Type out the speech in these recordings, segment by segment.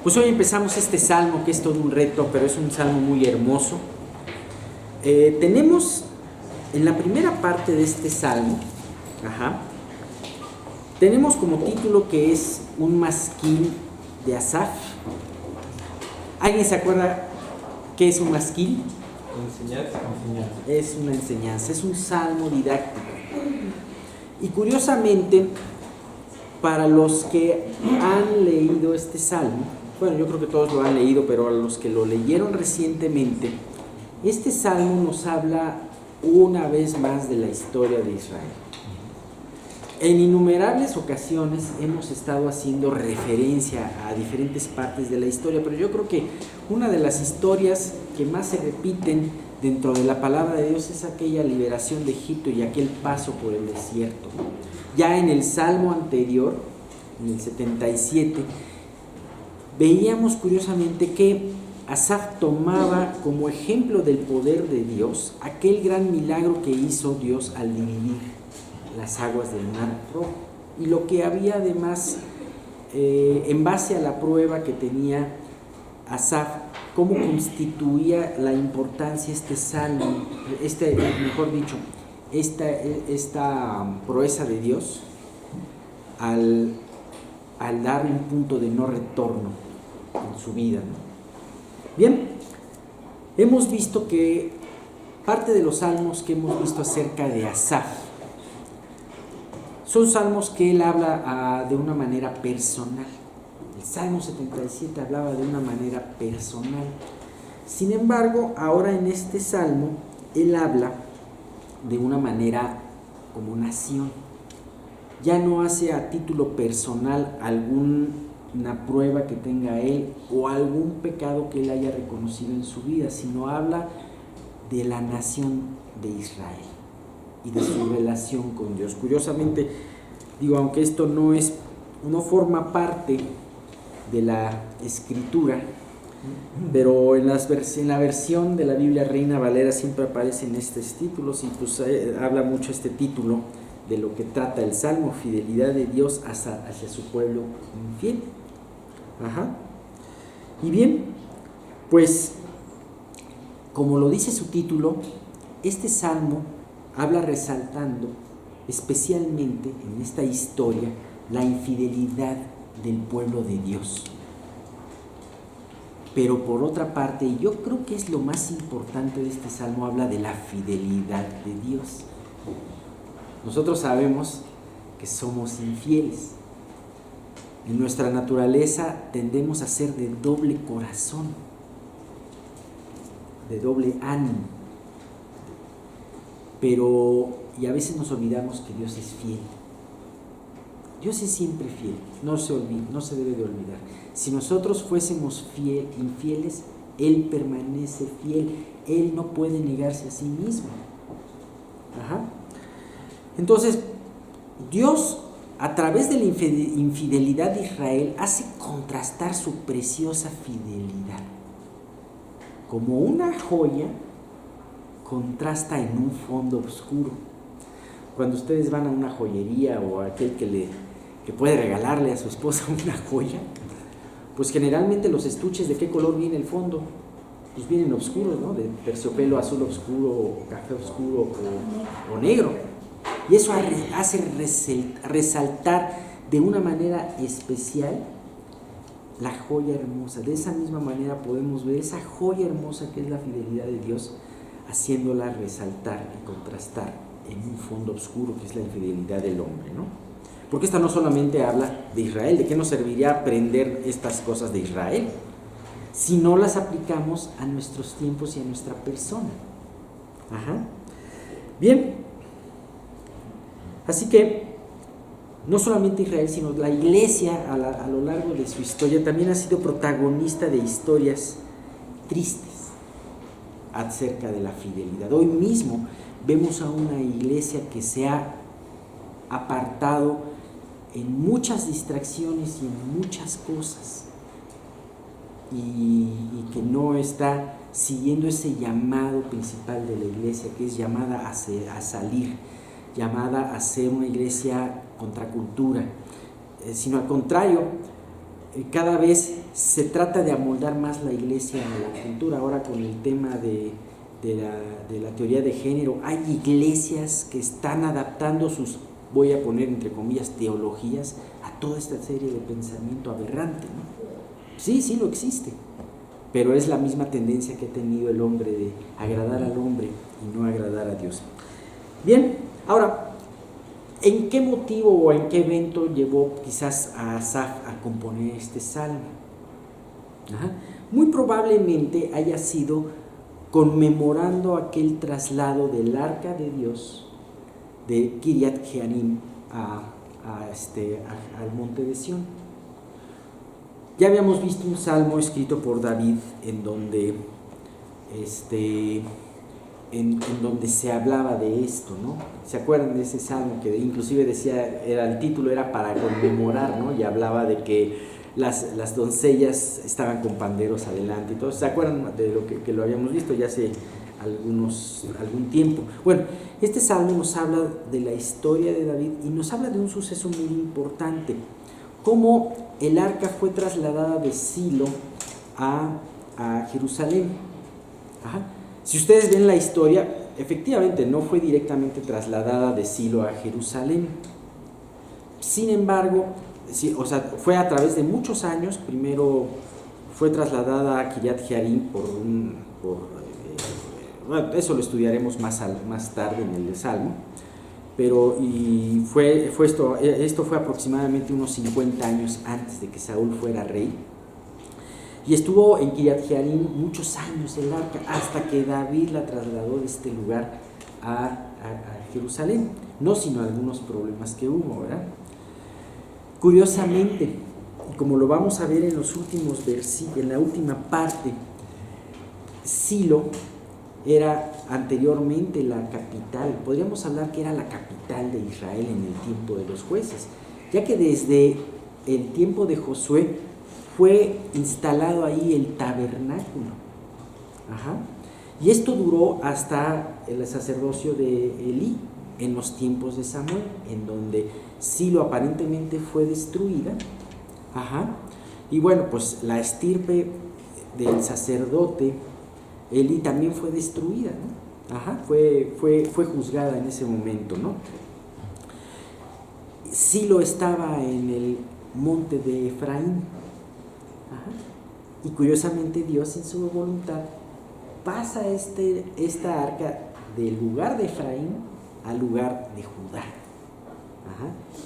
Pues hoy empezamos este salmo que es todo un reto, pero es un salmo muy hermoso. Tenemos en la primera parte de este salmo, tenemos como título que es un masquil de Asaf. ¿Alguien se acuerda qué es un masquil? Enseñanza. Es una enseñanza, es un salmo didáctico. Y curiosamente, para los que han leído este salmo, bueno, yo creo que todos lo han leído, pero a los que lo leyeron recientemente, este salmo nos habla una vez más de la historia de Israel. En innumerables ocasiones hemos estado haciendo referencia a diferentes partes de la historia, pero yo creo que una de las historias que más se repiten dentro de la palabra de Dios es aquella liberación de Egipto y aquel paso por el desierto. Ya en el salmo anterior, en el 77, veíamos curiosamente que Asaf tomaba como ejemplo del poder de Dios aquel gran milagro que hizo Dios al dividir las aguas del Mar Rojo, y lo que había además en base a la prueba que tenía Asaf, cómo constituía la importancia este salmo, esta proeza de Dios al darle un punto de no retorno en su vida, ¿no? Bien, hemos visto que parte de los salmos que hemos visto acerca de Asaf son salmos que él habla de una manera personal. El Salmo 77 hablaba de una manera personal. Sin embargo, ahora en este salmo, él habla de una manera como nación. Ya no hace a título personal alguna prueba que tenga él o algún pecado que él haya reconocido en su vida, sino habla de la nación de Israel y de su relación con Dios. Curiosamente, aunque esto no forma parte de la escritura, pero en la versión de la Biblia Reina Valera siempre aparecen estos títulos, y pues habla mucho este título de lo que trata el Salmo: fidelidad de Dios hacia su pueblo infiel. Y bien, pues como lo dice su título, este salmo habla resaltando especialmente en esta historia la infidelidad del pueblo de Dios. Pero por otra parte, y yo creo que es lo más importante de este salmo, habla de la fidelidad de Dios. Nosotros sabemos que somos infieles. En nuestra naturaleza tendemos a ser de doble corazón, de doble ánimo. Y a veces nos olvidamos que Dios es fiel. Dios es siempre fiel, no se debe de olvidar. Si nosotros fuésemos infieles, Él permanece fiel. Él no puede negarse a sí mismo. Entonces, Dios, a través de la infidelidad de Israel, hace contrastar su preciosa fidelidad. Como una joya contrasta en un fondo oscuro. Cuando ustedes van a una joyería, o a aquel que puede regalarle a su esposa una joya, pues generalmente los estuches, ¿de qué color viene el fondo? Pues vienen oscuros, ¿no? De terciopelo azul oscuro, o café oscuro, o negro. Y eso hace resaltar de una manera especial la joya hermosa. De esa misma manera podemos ver esa joya hermosa que es la fidelidad de Dios, haciéndola resaltar y contrastar en un fondo oscuro que es la infidelidad del hombre, ¿no? Porque esta no solamente habla de Israel. ¿De qué nos serviría aprender estas cosas de Israel si no las aplicamos a nuestros tiempos y a nuestra persona? Bien, así que no solamente Israel, sino la iglesia a lo largo de su historia también ha sido protagonista de historias tristes acerca de la fidelidad. Hoy mismo vemos a una iglesia que se ha apartado en muchas distracciones y en muchas cosas, y que no está siguiendo ese llamado principal de la iglesia, que es llamada a salir, llamada a ser una iglesia contracultura, sino al contrario, cada vez se trata de amoldar más la iglesia a la cultura. Ahora con el tema de la teoría de género, hay iglesias que están adaptando sus, voy a poner entre comillas, teologías a toda esta serie de pensamiento aberrante, ¿no? Sí lo existe, pero es la misma tendencia que ha tenido el hombre de agradar al hombre y no agradar a Dios. Bien, ahora, ¿en qué motivo o en qué evento llevó quizás a Asaf a componer este salmo? Muy probablemente haya sido conmemorando aquel traslado del arca de Dios de Kiriat Jearim al monte de Sión. Ya habíamos visto un salmo escrito por David en donde donde se hablaba de esto, ¿no? ¿Se acuerdan de ese salmo que inclusive decía, el título era para conmemorar, ¿no? Y hablaba de que las doncellas estaban con panderos adelante y todo. ¿Se acuerdan de lo que lo habíamos visto ya hace algún tiempo? Bueno, este salmo nos habla de la historia de David y nos habla de un suceso muy importante, cómo el arca fue trasladada de Silo a Jerusalén. Si ustedes ven la historia, efectivamente no fue directamente trasladada de Silo a Jerusalén. Sin embargo, sí, fue a través de muchos años. Primero fue trasladada a Kiriat Jearim bueno, eso lo estudiaremos más tarde en el Salmo, pero esto fue aproximadamente unos 50 años antes de que Saúl fuera rey, y estuvo en Kiriat Jearim muchos años el arca, hasta que David la trasladó de este lugar a Jerusalén, no sino algunos problemas que hubo, ¿verdad? Curiosamente, y como lo vamos a ver en los últimos versículos, en la última parte, Silo era anteriormente la capital, podríamos hablar que era la capital de Israel en el tiempo de los jueces, ya que desde el tiempo de Josué fue instalado ahí el tabernáculo. Y esto duró hasta el sacerdocio de Elí en los tiempos de Samuel, en donde Silo aparentemente fue destruida. Y bueno, pues la estirpe del sacerdote Elí también fue destruida, ¿no? Fue juzgada en ese momento, ¿no? Silo estaba en el monte de Efraín. Y curiosamente Dios en su voluntad pasa esta arca del lugar de Efraín al lugar de Judá,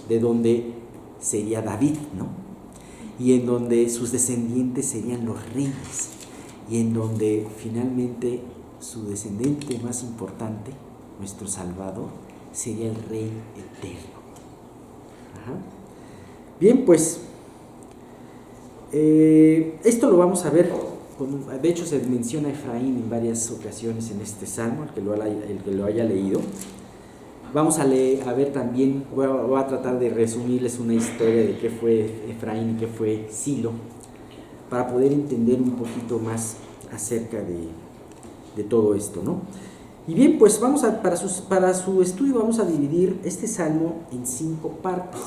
de donde sería David, ¿no? Y en donde sus descendientes serían los reyes, y en donde finalmente su descendiente más importante, nuestro Salvador, sería el Rey eterno. Bien, pues esto lo vamos a ver, de hecho se menciona Efraín en varias ocasiones en este salmo, el que lo haya leído. Vamos a ver también, voy a tratar de resumirles una historia de qué fue Efraín y qué fue Silo, para poder entender un poquito más acerca de todo esto, ¿no? Y bien, pues para su estudio vamos a dividir este salmo en 5 partes.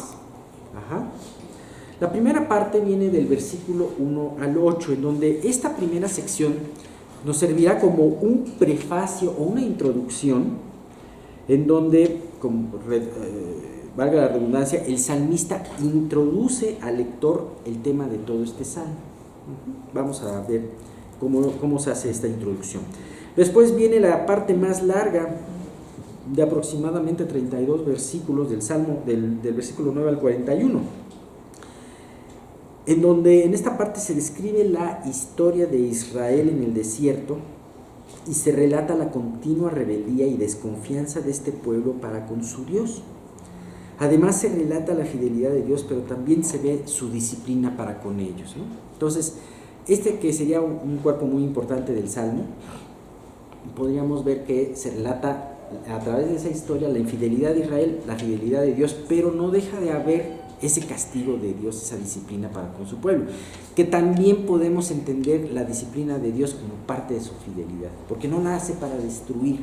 La primera parte viene del versículo 1 al 8, en donde esta primera sección nos servirá como un prefacio o una introducción, en donde, valga la redundancia, el salmista introduce al lector el tema de todo este salmo. Vamos a ver cómo se hace esta introducción. Después viene la parte más larga, de aproximadamente 32 versículos del salmo, del versículo 9 al 41, en donde en esta parte se describe la historia de Israel en el desierto y se relata la continua rebeldía y desconfianza de este pueblo para con su Dios. Además se relata la fidelidad de Dios, pero también se ve su disciplina para con ellos, ¿no? Entonces, que sería un cuerpo muy importante del Salmo, podríamos ver que se relata a través de esa historia la infidelidad de Israel, la fidelidad de Dios, pero no deja de haber ese castigo de Dios, esa disciplina para con su pueblo, que también podemos entender la disciplina de Dios como parte de su fidelidad, porque no la hace para destruir,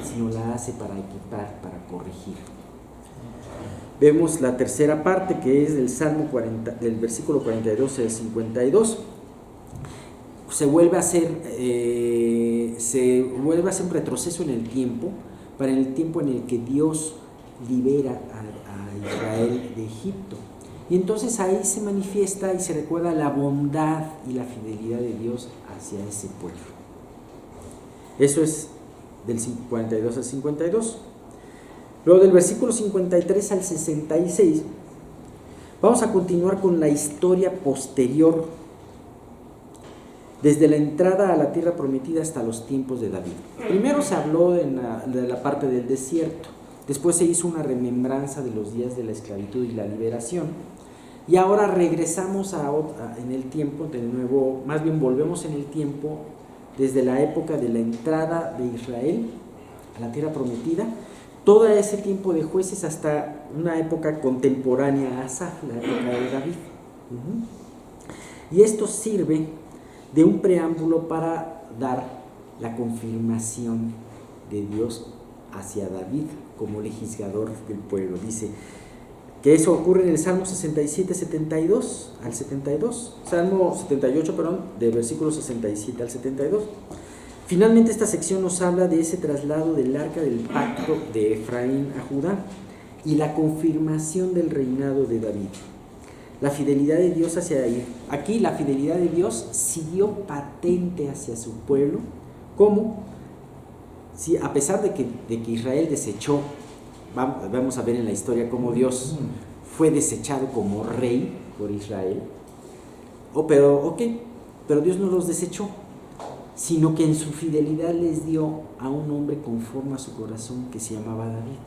sino la hace para equipar, para corregir. Vemos la tercera parte, que es del Salmo 40, del versículo 42 al 52, se vuelve a hacer un retroceso en el tiempo, para el tiempo en el que Dios libera a Israel de Egipto. Y entonces ahí se manifiesta y se recuerda la bondad y la fidelidad de Dios hacia ese pueblo. Eso es del 42 al 52. Luego del versículo 53 al 66, vamos a continuar con la historia posterior, desde la entrada a la tierra prometida hasta los tiempos de David. Primero se habló de la parte del desierto, después se hizo una remembranza de los días de la esclavitud y la liberación, y ahora regresamos en el tiempo, de nuevo, más bien volvemos en el tiempo, desde la época de la entrada de Israel a la tierra prometida, todo ese tiempo de jueces hasta una época contemporánea a Asaf, la época de David. Y esto sirve de un preámbulo para dar la confirmación de Dios hacia David como legislador del pueblo. Dice que eso ocurre en el Salmo 67, 72 al 72, Salmo 78, de versículos 67 al 72. Finalmente esta sección nos habla de ese traslado del arca del pacto de Efraín a Judá y la confirmación del reinado de David. La fidelidad de Dios aquí la fidelidad de Dios siguió patente hacia su pueblo, como si a pesar de que Israel desechó, vamos a ver en la historia cómo Dios fue desechado como rey por Israel, pero Dios no los desechó, sino que en su fidelidad les dio a un hombre conforme a su corazón que se llamaba David,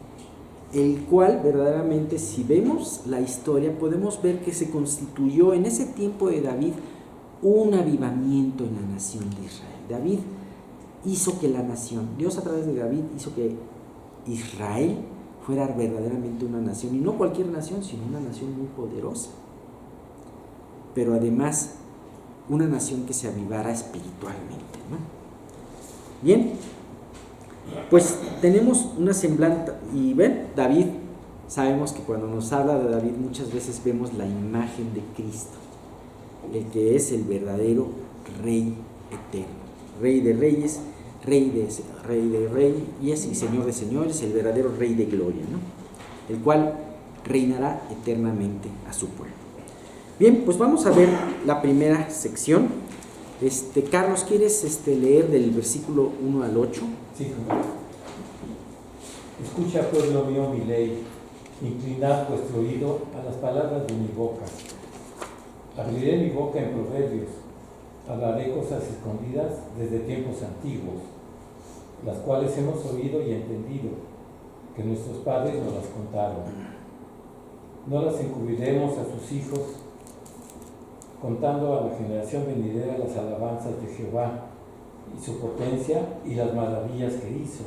el cual verdaderamente, si vemos la historia, podemos ver que se constituyó en ese tiempo de David un avivamiento en la nación de Israel. David hizo que la nación, Dios a través de David hizo que Israel fuera verdaderamente una nación, y no cualquier nación, sino una nación muy poderosa, pero además una nación que se avivara espiritualmente, ¿no? Bien, pues tenemos una semblanza, y ven, David, sabemos que cuando nos habla de David muchas veces vemos la imagen de Cristo, el que es el verdadero Rey eterno, Rey de reyes, Rey de rey y Señor de señores, el verdadero Rey de gloria, ¿no? El cual reinará eternamente a su pueblo. Bien, pues vamos a ver la primera sección. Carlos, ¿quieres leer del versículo 1 al 8? Sí. Escucha, pueblo mío, mi ley, inclinad vuestro oído a las palabras de mi boca. Abriré mi boca en proverbios, hablaré cosas escondidas desde tiempos antiguos, las cuales hemos oído y entendido, que nuestros padres nos las contaron. No las encubriremos a sus hijos, contando a la generación venidera las alabanzas de Jehová y su potencia y las maravillas que hizo.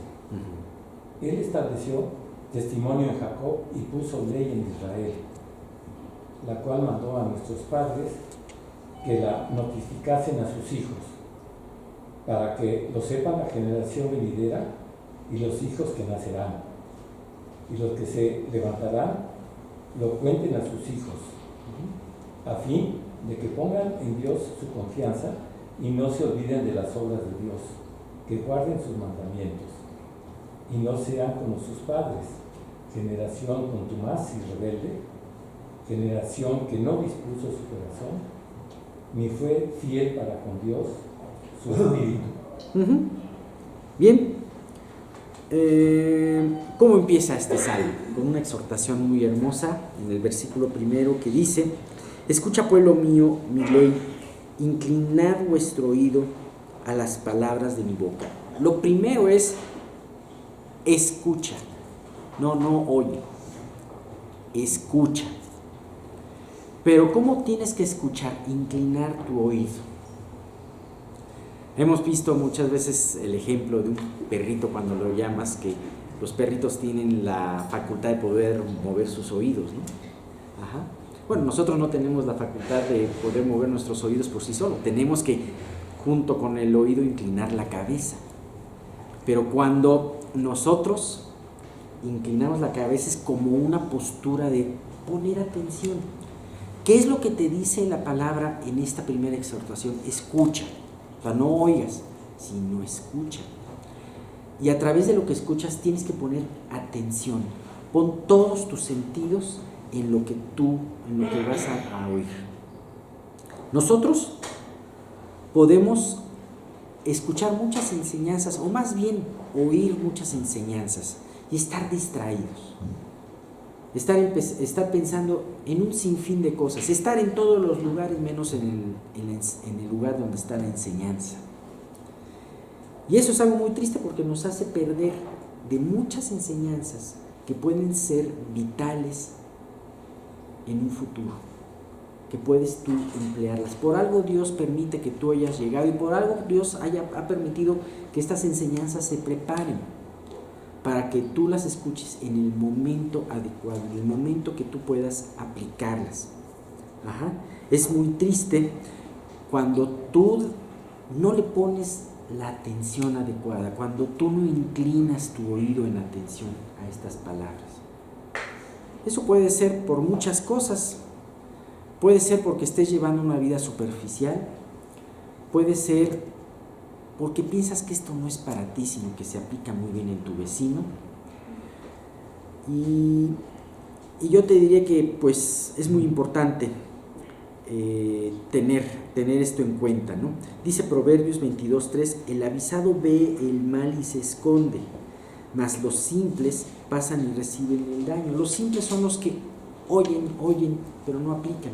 Él estableció testimonio en Jacob y puso ley en Israel, la cual mandó a nuestros padres que la notificasen a sus hijos, para que lo sepan la generación venidera y los hijos que nacerán, y los que se levantarán lo cuenten a sus hijos, a fin de que pongan en Dios su confianza y no se olviden de las obras de Dios, que guarden sus mandamientos, y no sean como sus padres, generación contumaz y rebelde, generación que no dispuso su corazón, ni fue fiel para con Dios, su espíritu. Bien, ¿cómo empieza este salmo? Con una exhortación muy hermosa en el versículo primero que dice: escucha, pueblo mío, mi ley, inclinad vuestro oído a las palabras de mi boca. Lo primero es escucha, no oye, escucha. Pero ¿cómo tienes que escuchar? Inclinar tu oído. Hemos visto muchas veces el ejemplo de un perrito cuando lo llamas, que los perritos tienen la facultad de poder mover sus oídos, ¿no? Ajá. Bueno, nosotros no tenemos la facultad de poder mover nuestros oídos por sí solos. Tenemos que, junto con el oído, inclinar la cabeza. Pero cuando nosotros inclinamos la cabeza es como una postura de poner atención. ¿Qué es lo que te dice la palabra en esta primera exhortación? Escucha. sea, no oigas, sino escucha. Y a través de lo que escuchas tienes que poner atención. Pon todos tus sentidos en lo que vas a oír. Nosotros podemos escuchar muchas enseñanzas, o más bien oír muchas enseñanzas y estar distraídos. Estar pensando en un sinfín de cosas, estar en todos los lugares menos en el lugar donde está la enseñanza. Y eso es algo muy triste porque nos hace perder de muchas enseñanzas que pueden ser vitales en un futuro, que puedes tú emplearlas. Por algo Dios permite que tú hayas llegado y por algo Dios ha permitido que estas enseñanzas se preparen para que tú las escuches en el momento adecuado, en el momento que tú puedas aplicarlas. Es muy triste cuando tú no le pones la atención adecuada, cuando tú no inclinas tu oído en atención a estas palabras. Eso puede ser por muchas cosas. Puede ser porque estés llevando una vida superficial, puede ser porque piensas que esto no es para ti, sino que se aplica muy bien en tu vecino. Y yo te diría que pues es muy importante tener esto en cuenta, ¿no? Dice Proverbios 22:3, el avisado ve el mal y se esconde, mas los simples pasan y reciben el daño. Los simples son los que oyen, pero no aplican.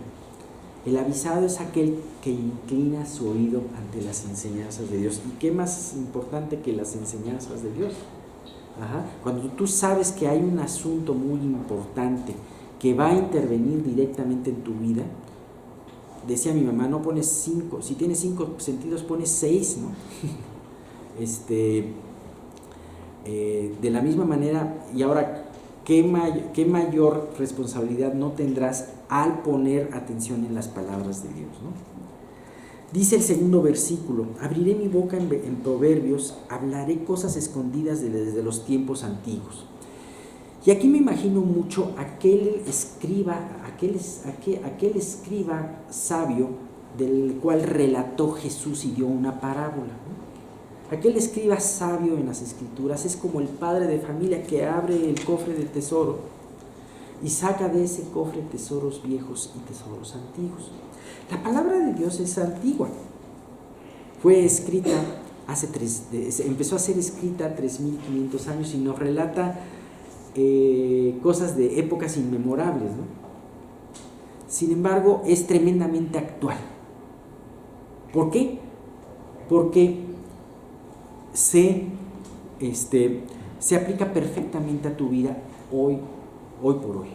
El avisado es aquel que inclina su oído ante las enseñanzas de Dios. ¿Y qué más importante que las enseñanzas de Dios? Cuando tú sabes que hay un asunto muy importante que va a intervenir directamente en tu vida, decía mi mamá, no pones 5, si tienes 5 sentidos pones 6, ¿no? De la misma manera, y ahora, ¿qué mayor responsabilidad no tendrás al poner atención en las palabras de Dios, ¿no? Dice el segundo versículo, abriré mi boca en Proverbios, hablaré cosas escondidas desde los tiempos antiguos. Y aquí me imagino mucho aquel escriba sabio del cual relató Jesús y dio una parábola, ¿no? Aquel escriba sabio en las escrituras es como el padre de familia que abre el cofre del tesoro y saca de ese cofre tesoros viejos y tesoros antiguos. La palabra de Dios es antigua. Fue escrita empezó a ser escrita 3.500 años y nos relata cosas de épocas inmemorables, ¿no? Sin embargo, es tremendamente actual. ¿Por qué? Porque se aplica perfectamente a tu vida hoy por hoy.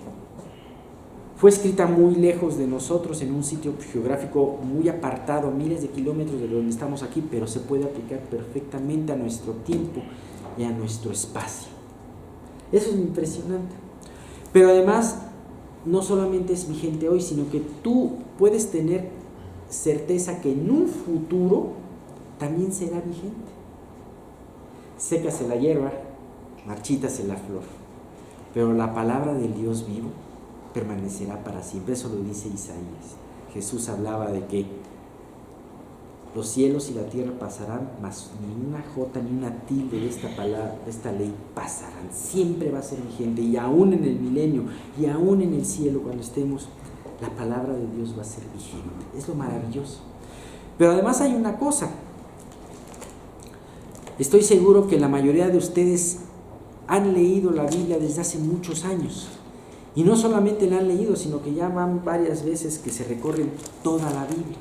Fue escrita muy lejos de nosotros, en un sitio geográfico muy apartado, miles de kilómetros de donde estamos aquí, pero se puede aplicar perfectamente a nuestro tiempo y a nuestro espacio. Eso es impresionante. Pero además, no solamente es vigente hoy, sino que tú puedes tener certeza que en un futuro también será vigente. Sécase la hierba, marchítase la flor, pero la palabra del Dios vivo permanecerá para siempre. Eso lo dice Isaías. Jesús hablaba de que los cielos y la tierra pasarán, mas ni una jota ni una tilde de esta palabra, de esta ley pasarán. Siempre va a ser vigente, y aún en el milenio, y aún en el cielo, cuando estemos, la palabra de Dios va a ser vigente. Es lo maravilloso. Pero además hay una cosa. Estoy seguro que la mayoría de ustedes han leído la Biblia desde hace muchos años. Y no solamente la han leído, sino que ya van varias veces que se recorren toda la Biblia.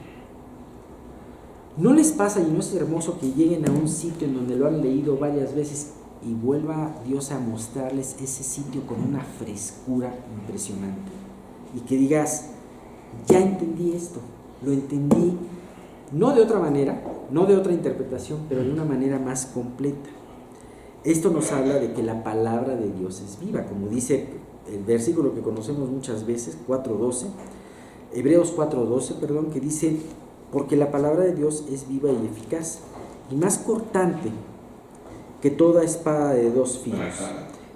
¿No les pasa y no es hermoso que lleguen a un sitio en donde lo han leído varias veces y vuelva Dios a mostrarles ese sitio con una frescura impresionante? Y que digas, ya entendí esto, lo entendí, no de otra manera, no de otra interpretación, pero de una manera más completa. Esto nos habla de que la palabra de Dios es viva, como dice el versículo que conocemos muchas veces, Hebreos 4:12, que dice, porque la palabra de Dios es viva y eficaz, y más cortante que toda espada de 2 filos,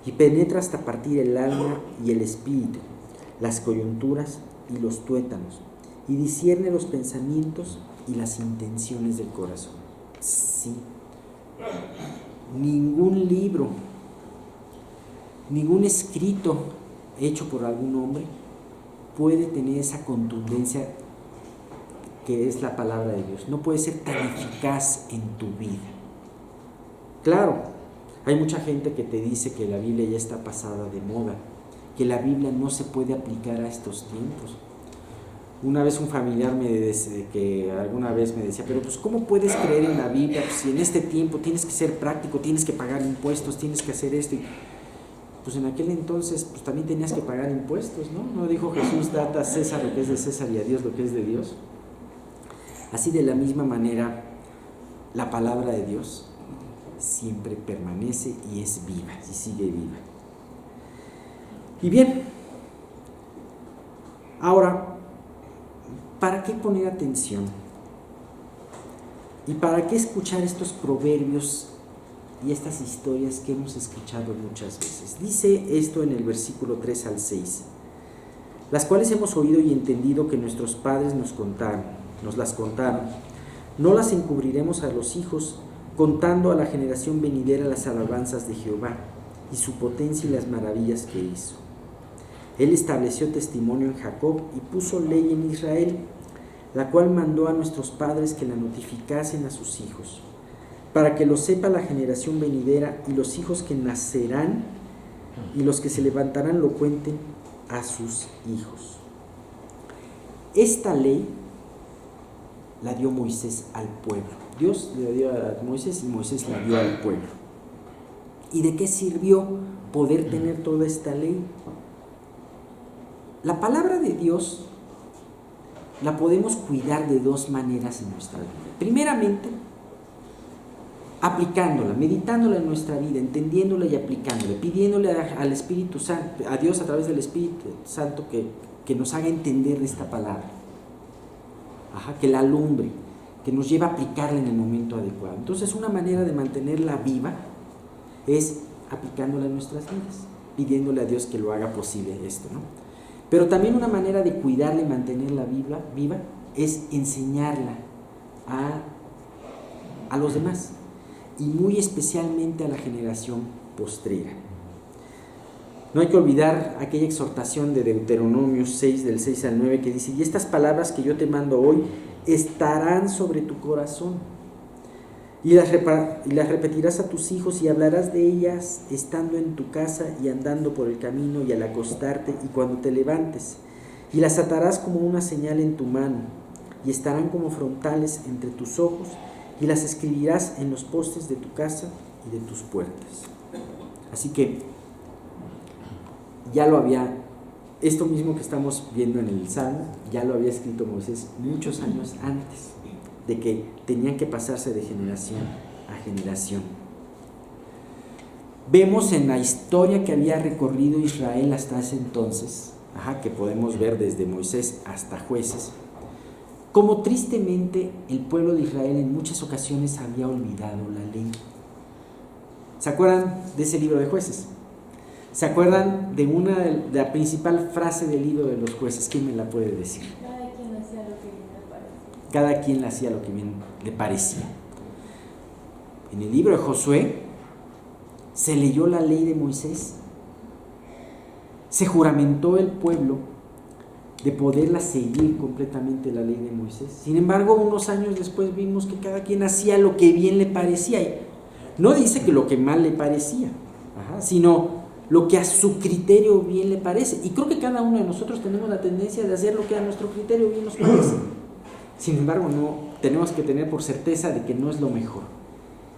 y penetra hasta partir el alma y el espíritu, las coyunturas y los tuétanos, y discierne los pensamientos y las intenciones del corazón. Sí. Ningún libro, ningún escrito hecho por algún hombre puede tener esa contundencia que es la palabra de Dios. No puede ser tan eficaz en tu vida. Claro, hay mucha gente que te dice que la Biblia ya está pasada de moda, que la Biblia no se puede aplicar a estos tiempos. Una vez un familiar que alguna vez me decía, pero pues ¿cómo puedes creer en la Biblia? Pues si en este tiempo tienes que ser práctico, tienes que pagar impuestos, tienes que hacer esto. Y pues en aquel entonces pues también tenías que pagar impuestos, ¿no? ¿No dijo Jesús, dad a César lo que es de César y a Dios lo que es de Dios? Así de la misma manera, la palabra de Dios siempre permanece y es viva, y sigue viva. Y bien, ahora, ¿para qué poner atención? ¿Y para qué escuchar estos proverbios y estas historias que hemos escuchado muchas veces? Dice esto en el versículo 3 al 6, las cuales hemos oído y entendido que nuestros padres nos las contaron. No las encubriremos a los hijos, contando a la generación venidera las alabanzas de Jehová y su potencia y las maravillas que hizo. Él estableció testimonio en Jacob y puso ley en Israel, la cual mandó a nuestros padres que la notificasen a sus hijos, para que lo sepa la generación venidera y los hijos que nacerán y los que se levantarán lo cuenten a sus hijos. Esta ley la dio Moisés al pueblo. Dios le dio a Moisés y Moisés la dio al pueblo. ¿Y de qué sirvió poder tener toda esta ley? La palabra de Dios la podemos cuidar de dos maneras en nuestra vida. Primeramente, aplicándola, meditándola en nuestra vida, entendiéndola y aplicándola, pidiéndole al Espíritu Santo, a Dios a través del Espíritu Santo que nos haga entender esta palabra. Que la alumbre, que nos lleve a aplicarla en el momento adecuado. Entonces, una manera de mantenerla viva es aplicándola en nuestras vidas, pidiéndole a Dios que lo haga posible esto, ¿no? Pero también una manera de cuidarla y mantenerla viva es enseñarla a los demás, y muy especialmente a la generación postrera. No hay que olvidar aquella exhortación de Deuteronomio 6, del 6 al 9, que dice: y estas palabras que yo te mando hoy estarán sobre tu corazón, y las repetirás a tus hijos, y hablarás de ellas estando en tu casa y andando por el camino y al acostarte y cuando te levantes, y las atarás como una señal en tu mano, y estarán como frontales entre tus ojos, y las escribirás en los postes de tu casa y de tus puertas. Así que esto mismo que estamos viendo en el Salmo, ya lo había escrito Moisés muchos años antes de que tenían que pasarse de generación a generación. Vemos en la historia que había recorrido Israel hasta ese entonces, que podemos ver desde Moisés hasta Jueces, como tristemente el pueblo de Israel en muchas ocasiones había olvidado la ley. ¿Se acuerdan de ese libro de Jueces? ¿Se acuerdan de la principal frase del libro de los Jueces? ¿Quién me la puede decir? Cada quien hacía lo que bien le parecía. En el libro de Josué se leyó la ley de Moisés, se juramentó el pueblo de poderla seguir completamente, la ley de Moisés. Sin embargo, unos años después vimos que cada quien hacía lo que bien le parecía. No dice que lo que mal le parecía, sino lo que a su criterio bien le parece. Y creo que cada uno de nosotros tenemos la tendencia de hacer lo que a nuestro criterio bien nos parece. Sin embargo, no tenemos que tener por certeza de que no es lo mejor,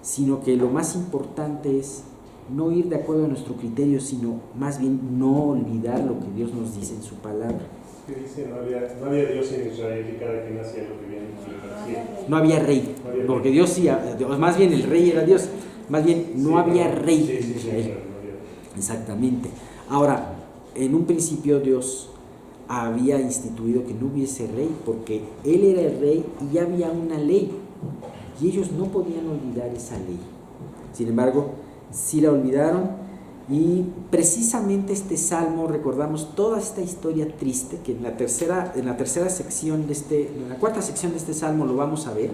sino que lo más importante es no ir de acuerdo a nuestro criterio, sino más bien no olvidar lo que Dios nos dice en su palabra. Que dice, no había Dios en Israel y cada quien hacía lo que bien le parecía. No había rey, porque Dios sí, más bien el rey era Dios, más bien no había rey en Israel. Exactamente. Ahora, en un principio Dios había instituido que no hubiese rey, porque Él era el rey y ya había una ley, y ellos no podían olvidar esa ley. Sin embargo, sí la olvidaron, y precisamente este salmo, recordamos toda esta historia triste, que en la cuarta sección de este salmo lo vamos a ver,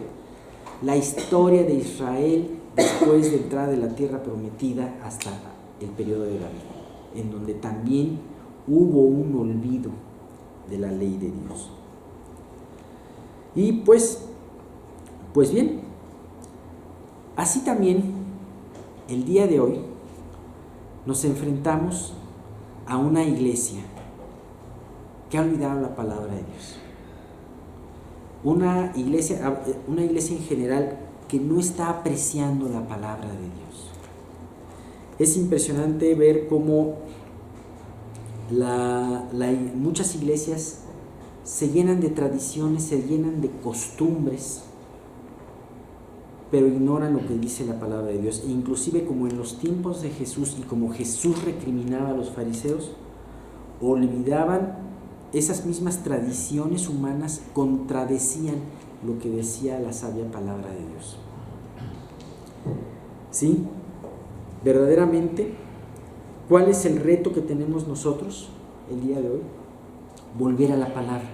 la historia de Israel después de entrar de la tierra prometida hasta el periodo de David, en donde también hubo un olvido de la ley de Dios. Y pues bien, así también el día de hoy nos enfrentamos a una iglesia que ha olvidado la palabra de Dios. Una iglesia en general que no está apreciando la palabra de Dios. Es impresionante ver cómo muchas iglesias se llenan de tradiciones, se llenan de costumbres, pero ignoran lo que dice la palabra de Dios. E inclusive como en los tiempos de Jesús y como Jesús recriminaba a los fariseos, olvidaban esas mismas tradiciones humanas, contradecían lo que decía la sabia palabra de Dios. ¿Sí? Verdaderamente, ¿cuál es el reto que tenemos nosotros el día de hoy? Volver a la palabra.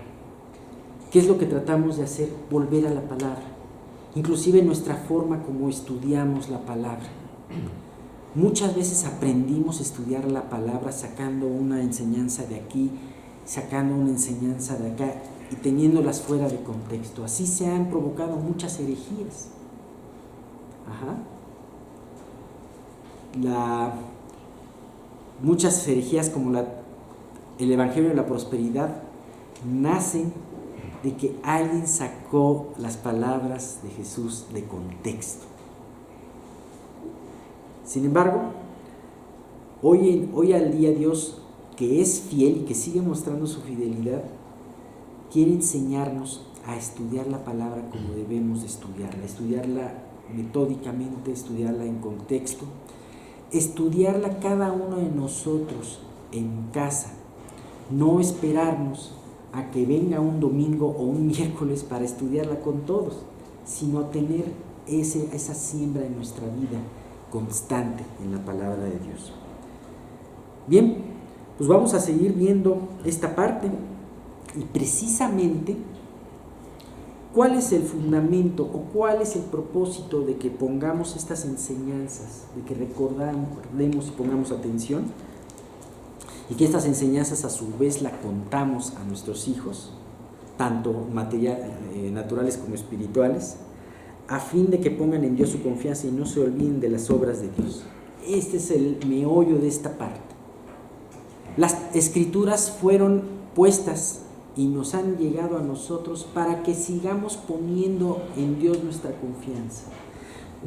¿Qué es lo que tratamos de hacer? Volver a la palabra. Inclusive nuestra forma como estudiamos la palabra. Muchas veces aprendimos a estudiar la palabra sacando una enseñanza de aquí, sacando una enseñanza de acá y teniéndolas fuera de contexto. Así se han provocado muchas herejías. Muchas herejías como el Evangelio de la Prosperidad nacen de que alguien sacó las palabras de Jesús de contexto. Sin embargo, hoy al día Dios, que es fiel y que sigue mostrando su fidelidad, quiere enseñarnos a estudiar la palabra como debemos de estudiarla metódicamente, estudiarla en contexto, estudiarla cada uno de nosotros en casa, no esperarnos a que venga un domingo o un miércoles para estudiarla con todos, sino a tener esa siembra en nuestra vida constante en la palabra de Dios. Bien, pues vamos a seguir viendo esta parte y precisamente cuál es el fundamento o cuál es el propósito de que pongamos estas enseñanzas, de que recordemos y pongamos atención y que estas enseñanzas a su vez la contamos a nuestros hijos, tanto naturales como espirituales, a fin de que pongan en Dios su confianza y no se olviden de las obras de Dios. Este es el meollo de esta parte. Las escrituras fueron puestas y nos han llegado a nosotros para que sigamos poniendo en Dios nuestra confianza.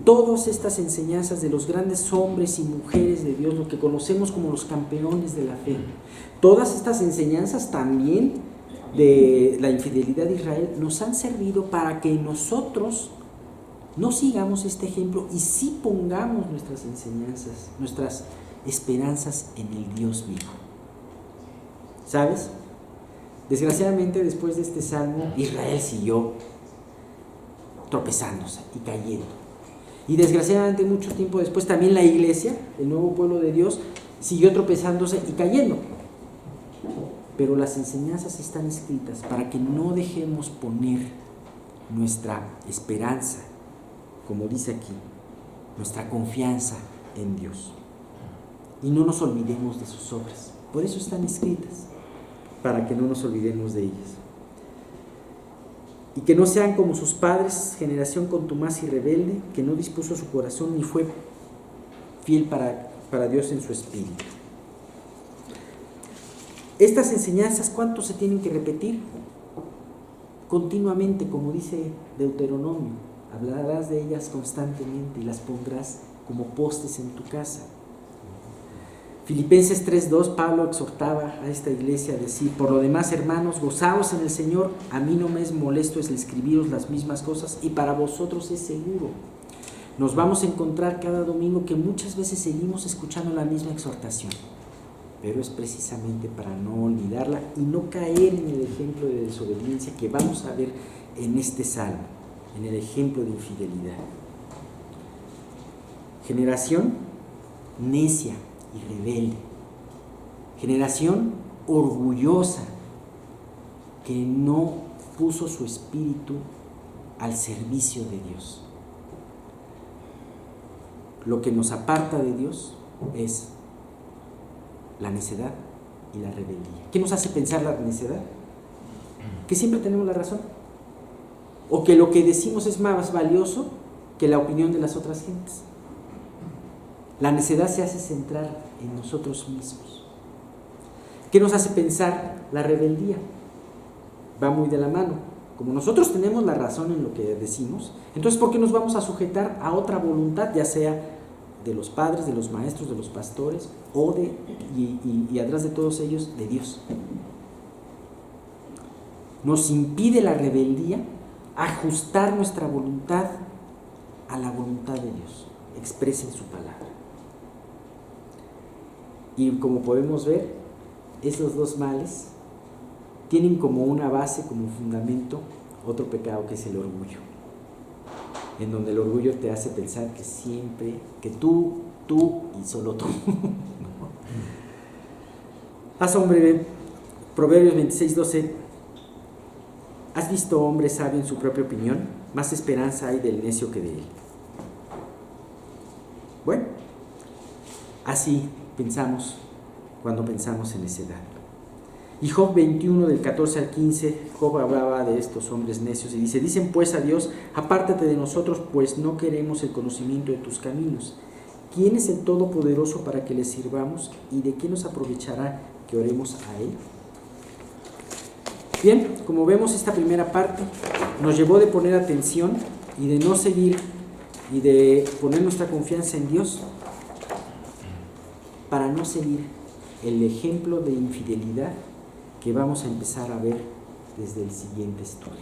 Todas estas enseñanzas de los grandes hombres y mujeres de Dios, lo que conocemos como los campeones de la fe, todas estas enseñanzas también de la infidelidad de Israel nos han servido para que nosotros no sigamos este ejemplo y sí pongamos nuestras enseñanzas, nuestras esperanzas en el Dios vivo. ¿Sabes? Desgraciadamente, después de este salmo, Israel siguió tropezándose y cayendo. Y desgraciadamente, mucho tiempo después, también la iglesia, el nuevo pueblo de Dios, siguió tropezándose y cayendo. Pero las enseñanzas están escritas para que no dejemos poner nuestra esperanza, como dice aquí, nuestra confianza en Dios. Y no nos olvidemos de sus obras. Por eso están escritas, para que no nos olvidemos de ellas. Y que no sean como sus padres, generación contumaz y rebelde, que no dispuso su corazón ni fue fiel para Dios en su espíritu. Estas enseñanzas, ¿cuánto se tienen que repetir? Continuamente, como dice Deuteronomio, hablarás de ellas constantemente y las pondrás como postes en tu casa. Filipenses 3:2, Pablo exhortaba a esta iglesia a decir: por lo demás, hermanos, gozaos en el Señor, a mí no me es molesto es escribiros las mismas cosas y para vosotros es seguro. Nos vamos a encontrar cada domingo que muchas veces seguimos escuchando la misma exhortación, pero es precisamente para no olvidarla y no caer en el ejemplo de desobediencia que vamos a ver en este salmo, en el ejemplo de infidelidad. Generación necia y rebelde, generación orgullosa que no puso su espíritu al servicio de Dios. Lo que nos aparta de Dios es la necedad y la rebeldía. ¿Qué nos hace pensar la necedad? Que siempre tenemos la razón. O que lo que decimos es más valioso que la opinión de las otras gentes. La necedad se hace centrar en nosotros mismos. ¿Qué nos hace pensar la rebeldía? Va muy de la mano. Como nosotros tenemos la razón en lo que decimos, entonces ¿por qué nos vamos a sujetar a otra voluntad, ya sea de los padres, de los maestros, de los pastores, o y atrás de todos ellos, de Dios? Nos impide la rebeldía ajustar nuestra voluntad a la voluntad de Dios, expresa en su palabra. Y como podemos ver, esos dos males tienen como una base, como fundamento, otro pecado que es el orgullo, en donde el orgullo te hace pensar que siempre, que tú y solo tú. Haz hombre, Proverbios 26:12. ¿Has visto hombre sabio en su propia opinión? Más esperanza hay del necio que de él. Bueno, así pensamos cuando pensamos en necedad. Y Job 21, del 14 al 15, Job hablaba de estos hombres necios y dice: dicen pues a Dios, apártate de nosotros, pues no queremos el conocimiento de tus caminos. ¿Quién es el Todopoderoso para que le sirvamos? ¿Y de qué nos aprovechará que oremos a Él? Bien, como vemos, esta primera parte nos llevó de poner atención y de no seguir y de poner nuestra confianza en Dios para no seguir el ejemplo de infidelidad que vamos a empezar a ver desde el siguiente estudio.